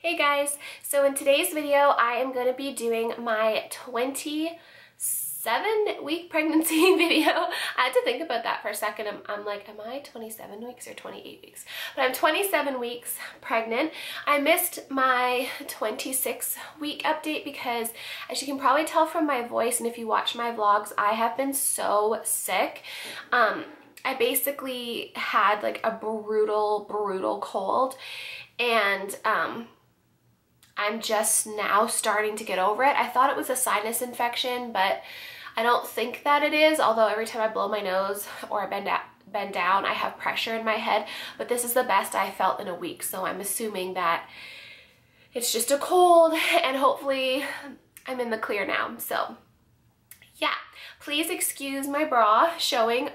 Hey guys, so in today's video I am going to be doing my 27-week pregnancy video. I had to think about that for a second. I'm like, am I 27 weeks or 28 weeks? But I'm 27 weeks pregnant. I missed my 26-week update because, as you can probably tell from my voice and if you watch my vlogs, I have been so sick. I basically had like a brutal cold, and I'm just now starting to get over it. I thought it was a sinus infection, but I don't think that it is, although every time I blow my nose or I bend down, I have pressure in my head. But this is the best I felt in a week, so I'm assuming that it's just a cold, and hopefully I'm in the clear now. So yeah, please excuse my bra showing.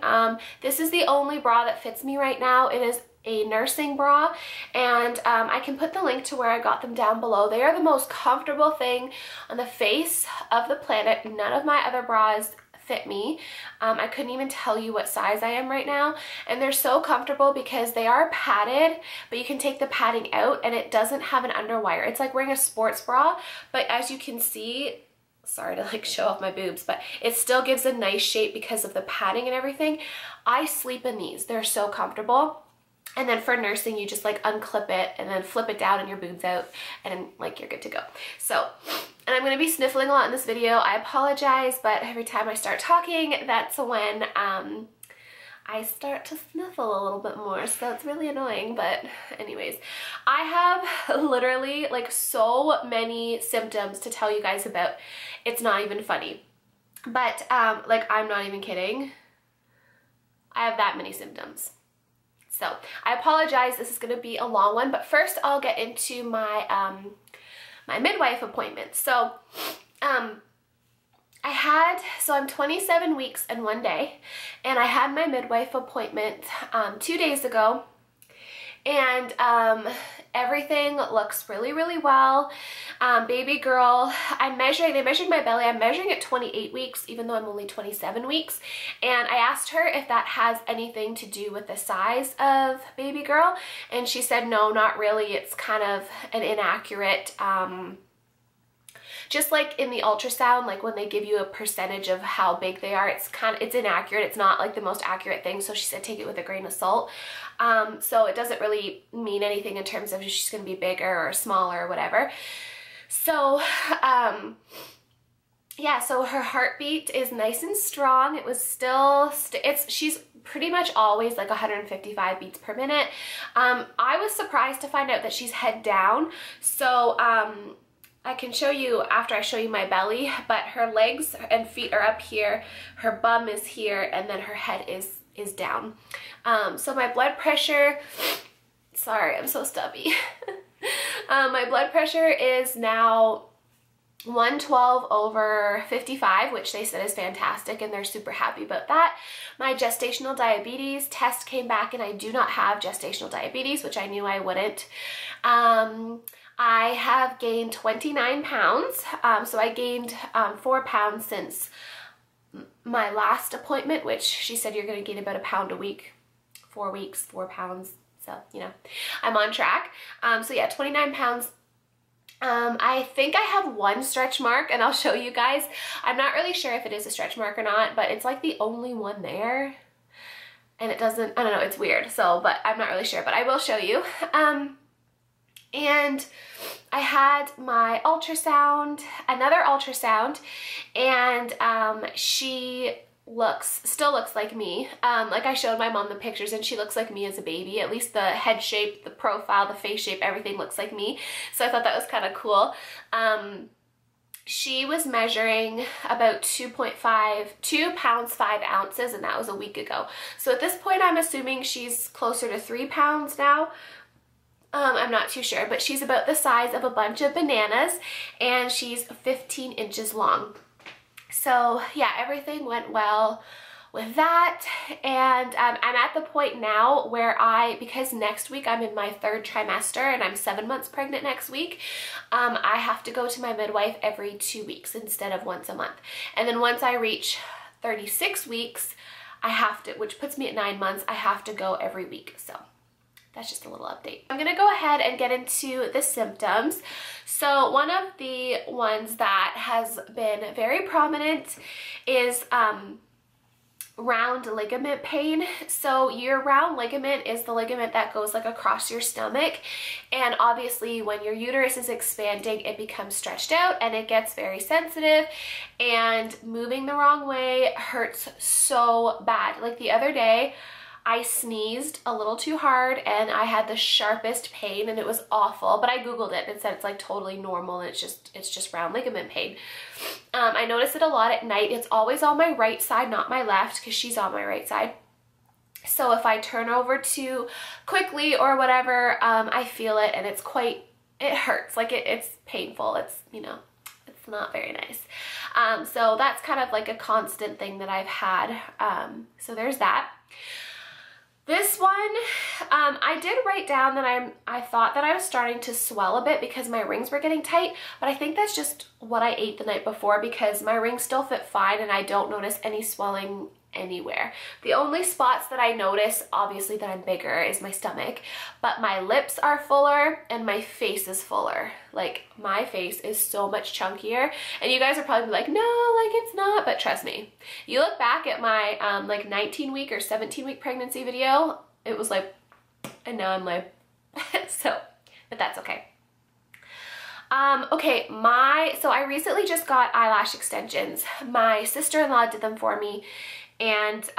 This is the only bra that fits me right now. It is a nursing bra, and I can put the link to where I got them down below. They are the most comfortable thing on the face of the planet. None of my other bras fit me. I couldn't even tell you what size I am right now, and they're so comfortable because they are padded, but you can take the padding out and it doesn't have an underwire. It's like wearing a sports bra, but as you can see, sorry to like show off my boobs, but it still gives a nice shape because of the padding and everything. I sleep in these. They're so comfortable. And then for nursing, you just like unclip it and then flip it down and your boob's out, and then like you're good to go. So, and I'm going to be sniffling a lot in this video. I apologize, but every time I start talking, that's when I start to sniffle a little bit more. So it's really annoying, but anyways, I have literally like so many symptoms to tell you guys about. It's not even funny, but like I'm not even kidding. I have that many symptoms. So I apologize, this is going to be a long one, but first I'll get into my my midwife appointment. So I'm 27 weeks and 1 day, and I had my midwife appointment 2 days ago, and everything looks really well. Baby girl, they measured my belly. I'm measuring at 28 weeks, even though I'm only 27 weeks. And I asked her if that has anything to do with the size of baby girl, and she said no, not really. It's kind of an inaccurate, just like in the ultrasound, like when they give you a percentage of how big they are, it's inaccurate. It's not like the most accurate thing. So she said take it with a grain of salt. So it doesn't really mean anything in terms of if she's going to be bigger or smaller or whatever. So yeah, so her heartbeat is nice and strong. It was still, she's pretty much always like 155 beats per minute. I was surprised to find out that she's head down. So I can show you after I show you my belly, but her legs and feet are up here, her bum is here, and then her head is down. So my blood pressure, sorry, I'm so stubby. My blood pressure is now 112/55, which they said is fantastic, and they're super happy about that. My gestational diabetes test came back, and I do not have gestational diabetes, which I knew I wouldn't. I have gained 29 pounds, so I gained 4 pounds since my last appointment, which she said you're going to gain about a pound a week, 4 weeks, 4 pounds, so you know, I'm on track. So yeah, 29 pounds. I think I have one stretch mark, and I'll show you guys. I'm not really sure if it is a stretch mark or not, but it's like the only one there, and it doesn't, I don't know, it's weird, so, but I'm not really sure, but I will show you. And I had my ultrasound, another ultrasound, and she still looks like me. Like I showed my mom the pictures, and she looks like me as a baby. At least the head shape, the profile, the face shape, everything looks like me. So I thought that was kind of cool. She was measuring about 2 pounds 5 ounces, and that was a week ago. So at this point, I'm assuming she's closer to 3 pounds now. I'm not too sure, but she's about the size of a bunch of bananas, and she's 15 inches long. So yeah, everything went well with that, and I'm at the point now where because next week I'm in my 3rd trimester, and I'm 7 months pregnant next week, I have to go to my midwife every 2 weeks instead of once a month. And then once I reach 36 weeks, I have to, which puts me at 9 months, I have to go every week. So that's just a little update. I'm gonna go ahead and get into the symptoms. So one of the ones that has been very prominent is round ligament pain. So your round ligament is the ligament that goes like across your stomach, and obviously when your uterus is expanding it becomes stretched out and it gets very sensitive, and moving the wrong way hurts so bad. Like the other day I sneezed a little too hard and I had the sharpest pain and it was awful, but I googled it and it said it's like totally normal and it's just round ligament pain. I notice it a lot at night. It's always on my right side, not my left, because she's on my right side. So if I turn over too quickly or whatever, I feel it and it hurts. Like it's painful. It's, you know, it's not very nice. So that's kind of like a constant thing that I've had. So there's that. This one, I did write down that I thought that I was starting to swell a bit because my rings were getting tight, but I think that's just what I ate the night before, because my rings still fit fine and I don't notice any swelling anywhere. The only spots that I notice, obviously, that I'm bigger is my stomach, but my lips are fuller and my face is fuller. Like my face is so much chunkier, and you guys are probably like, no, like it's not, but trust me, you look back at my like 19-week or 17-week pregnancy video, it was like, and now I'm like, so, but that's okay. Okay, so I recently just got eyelash extensions. My sister-in-law did them for me, and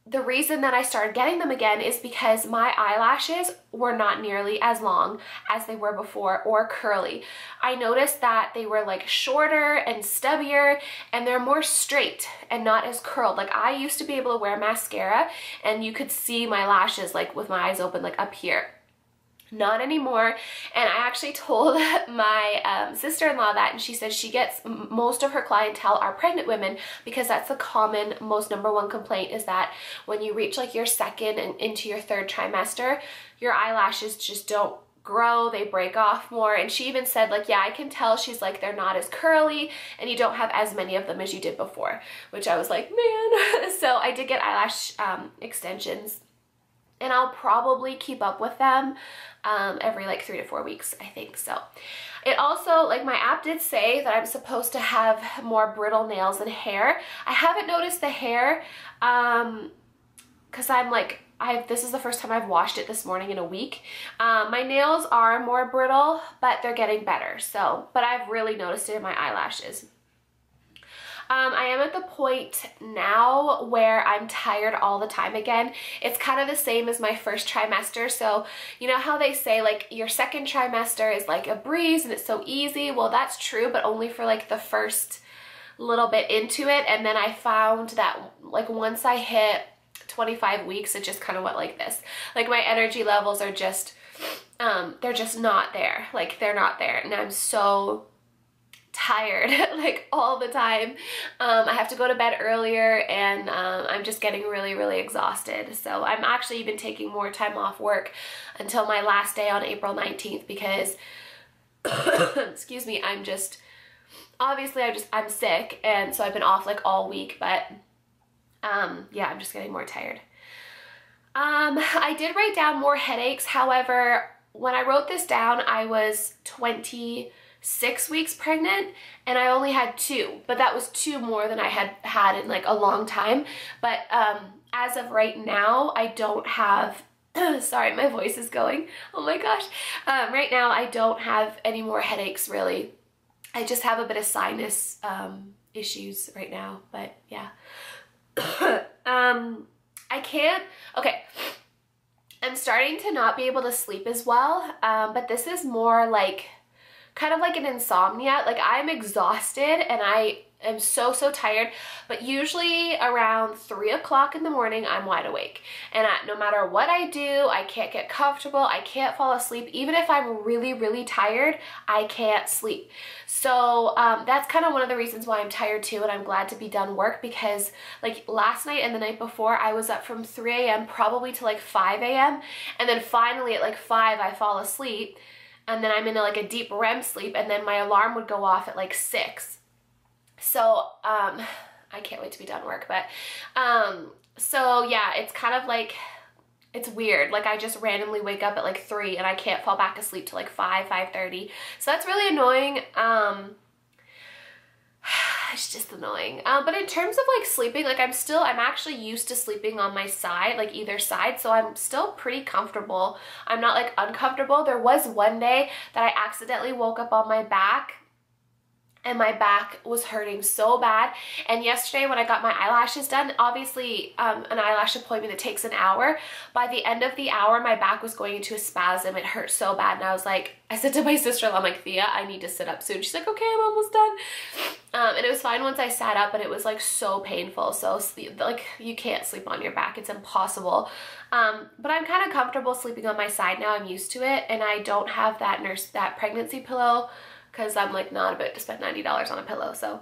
the reason that I started getting them again is because my eyelashes were not nearly as long as they were before, or curly. I noticed that they were like shorter and stubbier, and they're more straight and not as curled. Like I used to be able to wear mascara and you could see my lashes like with my eyes open, like up here. Not anymore. And I actually told my sister-in-law that, and she said she gets most of her clientele are pregnant women, because that's the common #1 complaint, is that when you reach like your second and into your third trimester, your eyelashes just don't grow, they break off more. And she even said like, yeah, I can tell, she's like, they're not as curly and you don't have as many of them as you did before, which I was like, man. So I did get eyelash extensions, and I'll probably keep up with them every like 3 to 4 weeks, I think. So it also, like my app did say that I'm supposed to have more brittle nails and hair. I haven't noticed the hair because I'm like, this is the first time I've washed it this morning in a week. My nails are more brittle, but they're getting better. So, but I've really noticed it in my eyelashes. I am at the point now where I'm tired all the time again. It's kind of the same as my first trimester. So you know how they say like your second trimester is like a breeze and it's so easy? Well, that's true, but only for like the first little bit into it. And then I found that like once I hit 25 weeks, it just kind of went like this. Like my energy levels are just, they're just not there. Like they're not there. And I'm so tired like all the time. I have to go to bed earlier, and I'm just getting really, really exhausted. So I'm actually even taking more time off work until my last day on April 19th because excuse me, I'm just, obviously I'm sick, and so I've been off like all week, but yeah, I'm just getting more tired. I did write down more headaches. However, when I wrote this down, I was 26 weeks pregnant and I only had 2, but that was 2 more than I had had in like a long time. But as of right now, I don't have, sorry, my voice is going, oh my gosh. Right now, I don't have any more headaches really. I just have a bit of sinus issues right now, but yeah. I can't, okay. I'm starting to not be able to sleep as well, but this is more like, kind of like an insomnia. Like I'm exhausted and I am so tired, but usually around 3 o'clock in the morning, I'm wide awake. And no matter what I do, I can't get comfortable. I can't fall asleep. Even if I'm really, really tired, I can't sleep. So that's kind of one of the reasons why I'm tired too, and I'm glad to be done work, because like last night and the night before, I was up from 3 a.m. probably to like 5 a.m. And then finally at like 5, I fall asleep. And then I'm in like a deep REM sleep, and then my alarm would go off at like 6. So I can't wait to be done work, but so yeah, it's kind of like it's weird. Like I just randomly wake up at like 3 and I can't fall back asleep till like 5:30. So that's really annoying. It's just annoying. But in terms of like sleeping, like I'm actually used to sleeping on my side, like either side. So I'm still pretty comfortable. I'm not like uncomfortable. There was one day that I accidentally woke up on my back and my back was hurting so bad. And yesterday when I got my eyelashes done, obviously an eyelash appointment, it takes an hour. By the end of the hour, my back was going into a spasm. It hurt so bad. And I was like, I said to my sister-in-law, I'm like, Thea, I need to sit up soon. She's like, okay, I'm almost done. And it was fine once I sat up, but it was like so painful. So like you can't sleep on your back. It's impossible. But I'm kind of comfortable sleeping on my side now. I'm used to it. And I don't have that pregnancy pillow, because I'm like not about to spend $90 on a pillow. So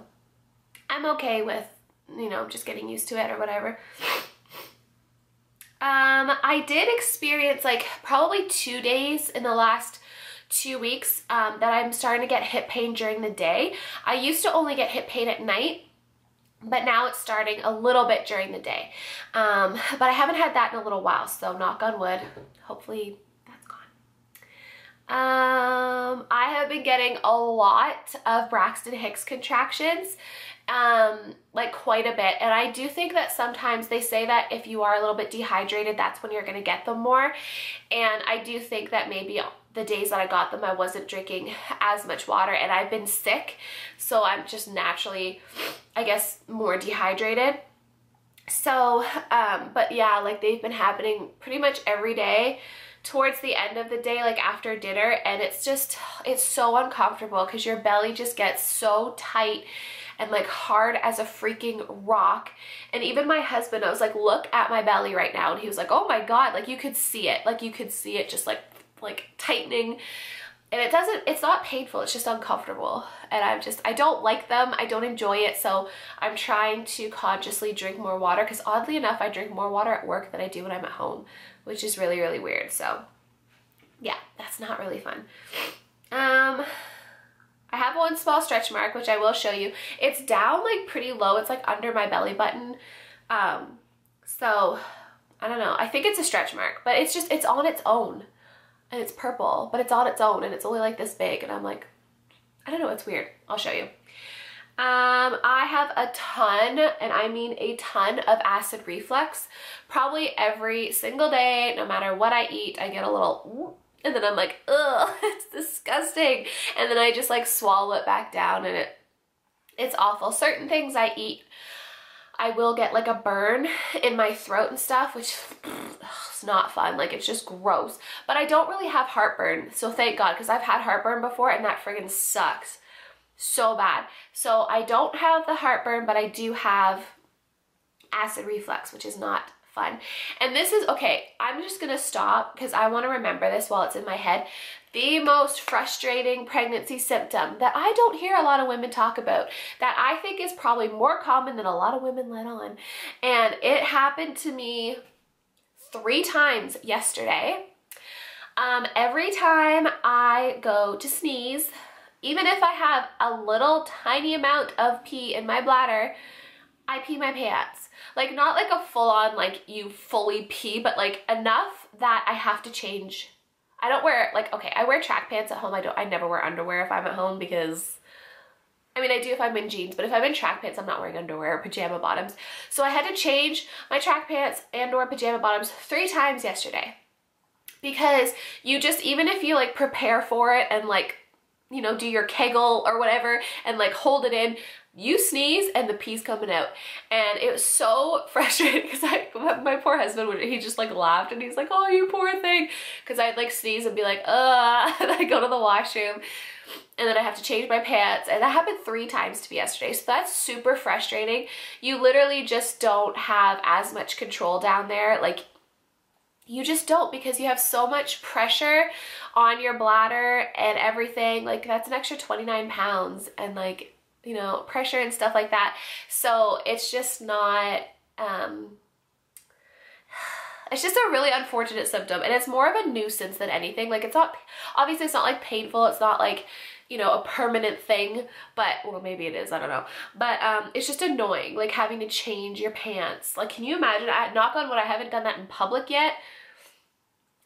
I'm okay with, you know, just getting used to it or whatever. I did experience like probably 2 days in the last 2 weeks that I'm starting to get hip pain during the day. I used to only get hip pain at night, but now it's starting a little bit during the day. But I haven't had that in a little while, so knock on wood, hopefully that's gone. I have been getting a lot of Braxton Hicks contractions, like quite a bit. And I do think that sometimes they say that if you are a little bit dehydrated, that's when you're going to get them more. And I do think that maybe the days that I got them, I wasn't drinking as much water, and I've been sick. So I'm just naturally, I guess, more dehydrated. So, but yeah, like they've been happening pretty much every day towards the end of the day, like after dinner. And it's so uncomfortable because your belly just gets so tight and like hard as a freaking rock. And even my husband, I was like, look at my belly right now. And he was like, oh my God, like you could see it. Like you could see it just like tightening. And it's not painful, it's just uncomfortable. And I don't like them, I don't enjoy it. So I'm trying to consciously drink more water, because oddly enough, I drink more water at work than I do when I'm at home, which is really, really weird. So yeah, that's not really fun. I have one small stretch mark, which I will show you. It's down like pretty low. It's like under my belly button. So I don't know. I think it's a stretch mark, but it's on its own. And it's purple, but it's on its own and it's only like this big. And I'm like, I don't know, it's weird. I'll show you. I have a ton, and I mean a ton, of acid reflux. Probably every single day, no matter what I eat, I get a little, and then I'm like, ugh, it's disgusting. And then I just like swallow it back down, and it's awful. Certain things I eat, I will get like a burn in my throat and stuff, which is not fun. Like it's just gross. But I don't really have heartburn, so thank God, because I've had heartburn before and that friggin' sucks so bad. So I don't have the heartburn, but I do have acid reflux, which is not fun. And this is, okay, I'm just gonna stop because I want to remember this while it's in my head. The most frustrating pregnancy symptom that I don't hear a lot of women talk about, that I think is probably more common than a lot of women let on. And it happened to me 3 times yesterday. Every time I go to sneeze, even if I have a little tiny amount of pee in my bladder, I pee my pants. Like not like a full on like you fully pee, but like enough that I have to change. I don't wear, like, okay, I wear track pants at home. I never wear underwear if I'm at home, because, I mean, I do if I'm in jeans, but if I'm in track pants, I'm not wearing underwear or pajama bottoms. So I had to change my track pants and or pajama bottoms 3 times yesterday, because you just, even if you like prepare for it and like, you know, do your Kegel or whatever and like hold it in, you sneeze and the pee's coming out. And it was so frustrating because my poor husband, he just like laughed and he's like, oh, you poor thing. Because I'd like sneeze and be like, and I go to the washroom and then I have to change my pants. And that happened 3 times to me yesterday. So that's super frustrating. You literally just don't have as much control down there. Like, you just don't, because you have so much pressure on your bladder and everything. Like that's an extra 29 pounds and like, you know, pressure and stuff like that. So it's just not, it's just a really unfortunate symptom, and it's more of a nuisance than anything. Like it's not, obviously it's not like painful. It's not like, you know, a permanent thing, but, well, maybe it is, I don't know. But it's just annoying, like having to change your pants. Like, can you imagine? Knock on wood, I haven't done that in public yet.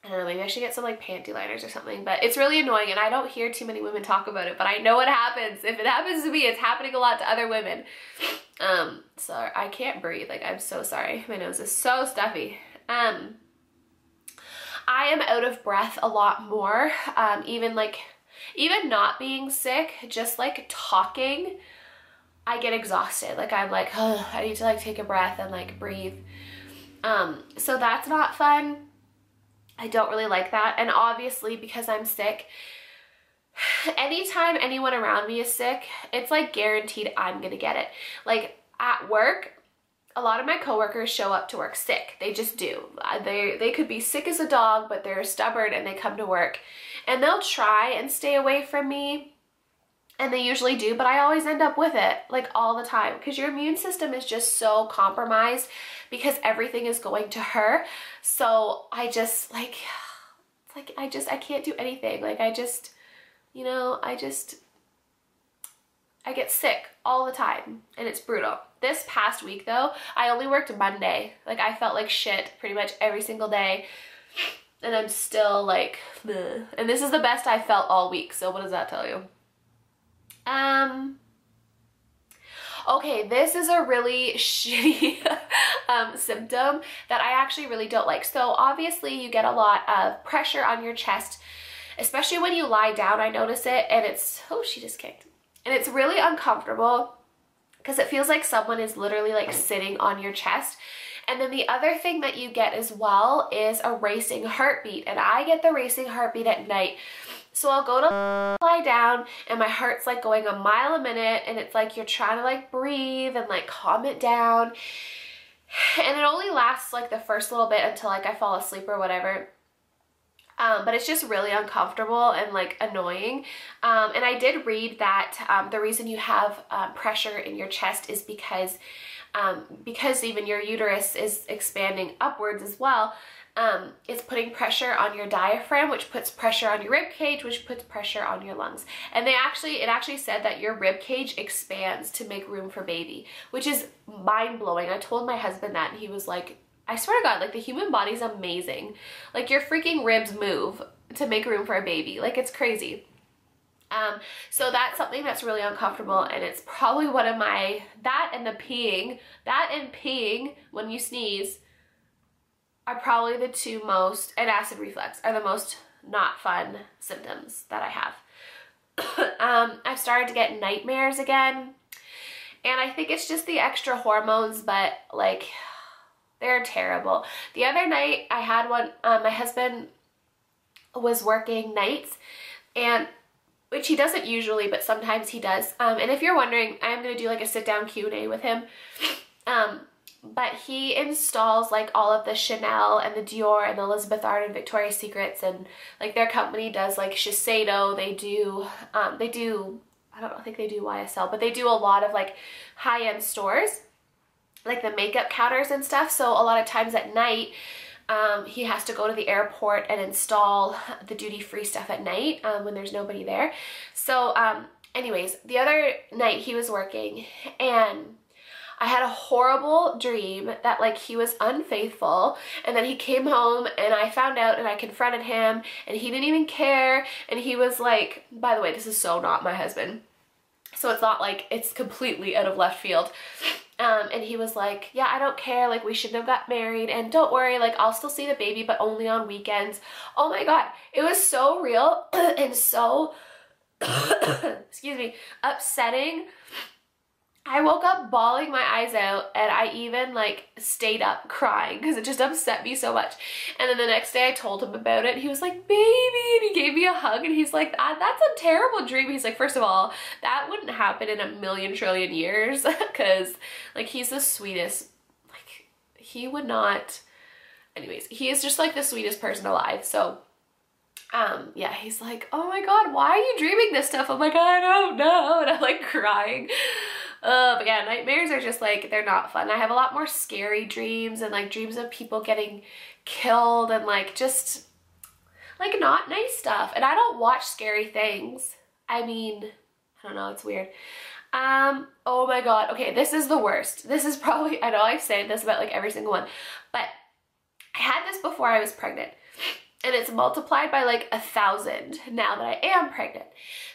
I don't know, maybe I should get some like panty liners or something, but it's really annoying and I don't hear too many women talk about it, but I know it happens. If it happens to me, it's happening a lot to other women. So I can't breathe. Like, I'm so sorry. My nose is so stuffy. I am out of breath a lot more. Even not being sick, just like talking, I get exhausted. Like, I'm like, oh, I need to like take a breath and like breathe. So that's not fun. I don't really like that. And obviously because I'm sick, anytime anyone around me is sick, it's like guaranteed I'm gonna get it. Like at work, a lot of my coworkers show up to work sick. They just do. They could be sick as a dog, but they're stubborn and they come to work. And they'll try and stay away from me. And they usually do, but I always end up with it, like all the time, because your immune system is just so compromised because everything is going to her. So I just like, it's like, I can't do anything. Like I just, you know, I get sick all the time and it's brutal. This past week though, I only worked Monday. Like I felt like shit pretty much every single day. And I'm still like, ugh. And this is the best I felt all week. So what does that tell you? Okay, this is a really shitty symptom that I actually really don't like. So obviously you get a lot of pressure on your chest, especially when you lie down. I notice it and it's, oh, she just kicked. And it's really uncomfortable because it feels like someone is literally like sitting on your chest. And then the other thing that you get as well is a racing heartbeat. And I get the racing heartbeat at night. So I'll go to lie down and my heart's like going a mile a minute and it's like you're trying to like breathe and like calm it down. And it only lasts like the first little bit until like I fall asleep or whatever. But it's just really uncomfortable and like annoying. And I did read that the reason you have pressure in your chest is because even your uterus is expanding upwards as well. It's putting pressure on your diaphragm, which puts pressure on your rib cage, which puts pressure on your lungs. And it actually said that your rib cage expands to make room for baby, which is mind-blowing. I told my husband that and he was like, I swear to God, like the human body's amazing. Like your freaking ribs move to make room for a baby. Like it's crazy. So that's something that's really uncomfortable and it's probably one of my, that and peeing when you sneeze are probably the two most, and acid reflux are the most not fun symptoms that I have. I've started to get nightmares again and I think it's just the extra hormones, but like they're terrible. The other night I had one, my husband was working nights and which he doesn't usually, but sometimes he does. And if you're wondering, I'm going to do like a sit down Q&A with him. But he installs like all of the Chanel and the Dior and the Elizabeth Arden, Victoria's Secrets, and like their company does like Shiseido. They do, I don't think they do YSL, but they do a lot of like high-end stores, like the makeup counters and stuff. So a lot of times at night, he has to go to the airport and install the duty-free stuff at night when there's nobody there. So anyways, the other night he was working and I had a horrible dream that like he was unfaithful and then he came home and I found out and I confronted him and he didn't even care and he was like, by the way, this is so not my husband. So it's not like it's completely out of left field. And he was like, yeah, I don't care, like we shouldn't have got married and don't worry, like I'll still see the baby but only on weekends. Oh my God, it was so real and so, excuse me, upsetting. I woke up bawling my eyes out and I even like stayed up crying because it just upset me so much. And then the next day I told him about it and he was like, baby, and he gave me a hug and he's like, that's a terrible dream. He's like, first of all, that wouldn't happen in a million trillion years because like he's the sweetest, like he would not, anyways, he is just like the sweetest person alive. So yeah, he's like, oh my God, why are you dreaming this stuff? I'm like, I don't know. And I'm like crying. But yeah, nightmares are just like, they're not fun. I have a lot more scary dreams and like dreams of people getting killed and like just like not nice stuff. And I don't watch scary things. I mean, I don't know, it's weird. Oh my God. Okay, this is the worst. This is probably, I know I've said this about like every single one, but I had this before I was pregnant. and it's multiplied by like 1,000 now that I am pregnant.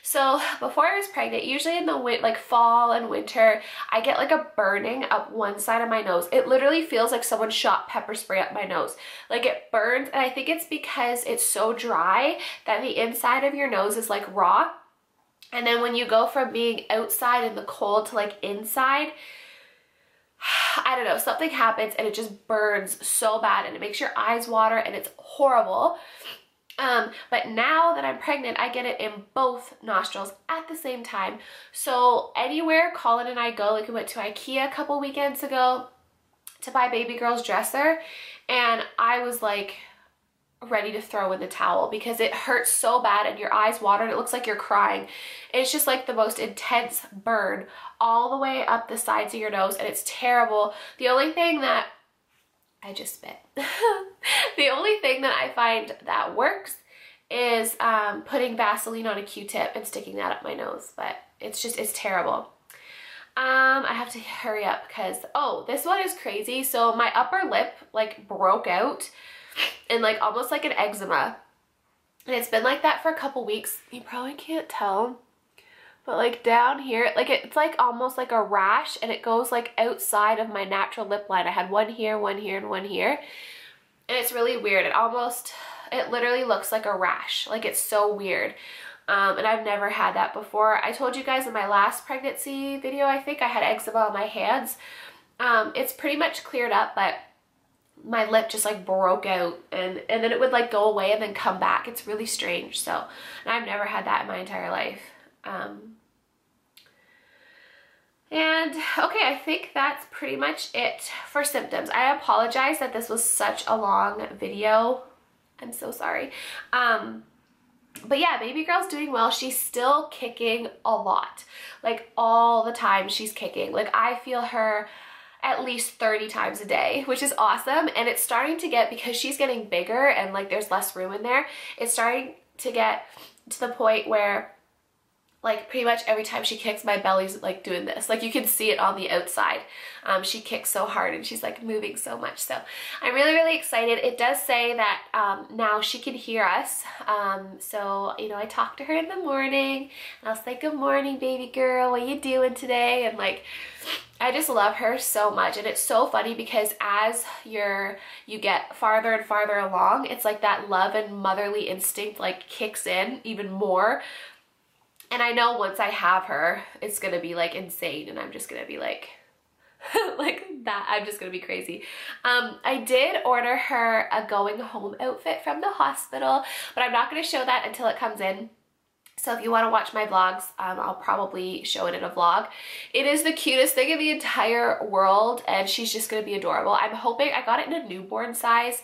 So before I was pregnant, usually in the like fall and winter, I get like a burning up one side of my nose. It literally feels like someone shot pepper spray up my nose. Like it burns, and I think it's because it's so dry that the inside of your nose is like raw. And then when you go from being outside in the cold to like inside, I don't know, something happens and it just burns so bad and it makes your eyes water and it's horrible. But now that I'm pregnant, I get it in both nostrils at the same time. So anywhere Colin and I go, like we went to IKEA a couple weekends ago to buy baby girl's dresser, and I was like ready to throw in the towel because it hurts so bad and your eyes water and it looks like you're crying. It's just like the most intense burn all the way up the sides of your nose, and it's terrible. The only thing that I just spit. The only thing that I find that works is putting Vaseline on a Q-tip and sticking that up my nose, but it's terrible. I have to hurry up because, oh, this one is crazy. So my upper lip like broke out and like almost like an eczema, and it's been like that for a couple weeks. You probably can't tell, but like down here, like it's like almost like a rash, and it goes like outside of my natural lip line. I had one here, and one here, and it's really weird. It literally looks like a rash. Like it's so weird. And I've never had that before. I told you guys in my last pregnancy video, I think I had eczema on my hands. It's pretty much cleared up, but my lip just like broke out, and then it would like go away and then come back. It's really strange. So, and I've never had that in my entire life. And okay, I think that's pretty much it for symptoms. I apologize that this was such a long video. I'm so sorry. But yeah, baby girl's doing well. She's still kicking a lot. Like all the time she's kicking. Like I feel her at least 30 times a day, which is awesome. And it's starting to get, because she's getting bigger and like there's less room in there, it's starting to get to the point where like pretty much every time she kicks, my belly's like doing this. Like you can see it on the outside. She kicks so hard and she's like moving so much. So I'm really, really excited. It does say that now she can hear us. So, you know, I talk to her in the morning and I'll say, good morning, baby girl. What you doing today? And like, I just love her so much. And it's so funny because as you get farther and farther along, it's like that love and motherly instinct like kicks in even more. And I know once I have her, it's gonna be like insane, and I'm just gonna be like, like that. I'm just gonna be crazy. I did order her a going home outfit from the hospital, but I'm not gonna show that until it comes in. So if you want to watch my vlogs, I'll probably show it in a vlog. It is the cutest thing in the entire world, and she's just gonna be adorable. I'm hoping, I got it in a newborn size,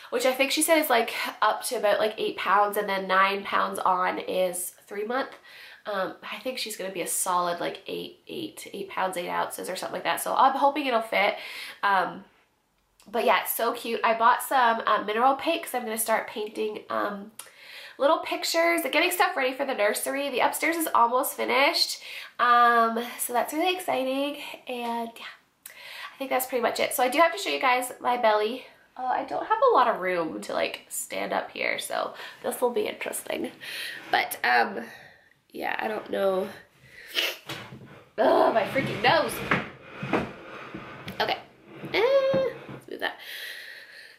which I think she said is like up to about like 8 pounds, and then 9 pounds on is 3 month. I think she's gonna be a solid like 8 pounds 8 ounces or something like that. So I'm hoping it'll fit. But yeah, it's so cute. I bought some mineral paint because I'm gonna start painting little pictures and getting stuff ready for the nursery. The upstairs is almost finished. So that's really exciting. And yeah, I think that's pretty much it. So I do have to show you guys my belly. I don't have a lot of room to like stand up here, so this will be interesting. But yeah, I don't know. Oh, my freaking nose. Okay, let's move that.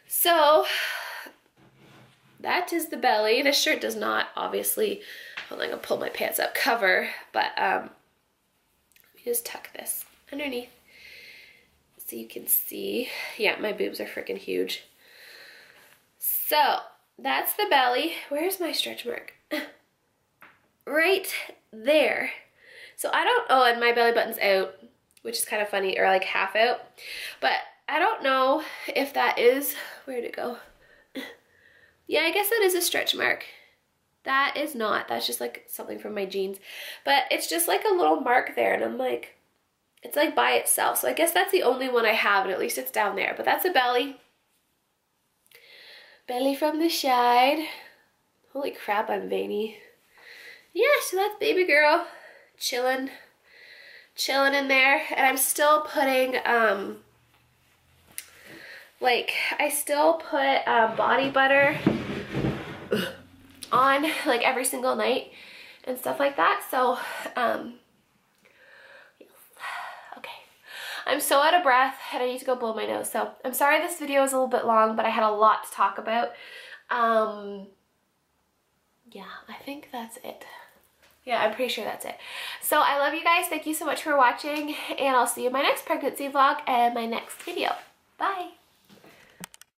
So that is the belly. This shirt does not, obviously, hold on, I'm gonna pull my pants up, cover, but let me just tuck this underneath so you can see. Yeah, my boobs are freaking huge. So that's the belly. Where's my stretch mark? Right there. So I don't, oh, and my belly button's out, which is kind of funny, or like half out, but I don't know if that is, where'd it go? Yeah, I guess that is a stretch mark. That is not, that's just like something from my jeans, but it's just like a little mark there, and I'm like, it's like by itself. So I guess that's the only one I have, and at least it's down there, but that's a belly. Belly from the side. Holy crap, I'm veiny. Yeah, so that's baby girl chilling in there. And I'm still putting like, I still put body butter on like every single night and stuff like that. So okay, I'm so out of breath and I need to go blow my nose. So I'm sorry this video is a little bit long, but I had a lot to talk about. Yeah, I think that's it. Yeah, I'm pretty sure that's it. So I love you guys. Thank you so much for watching, and I'll see you in my next pregnancy vlog and my next video. Bye.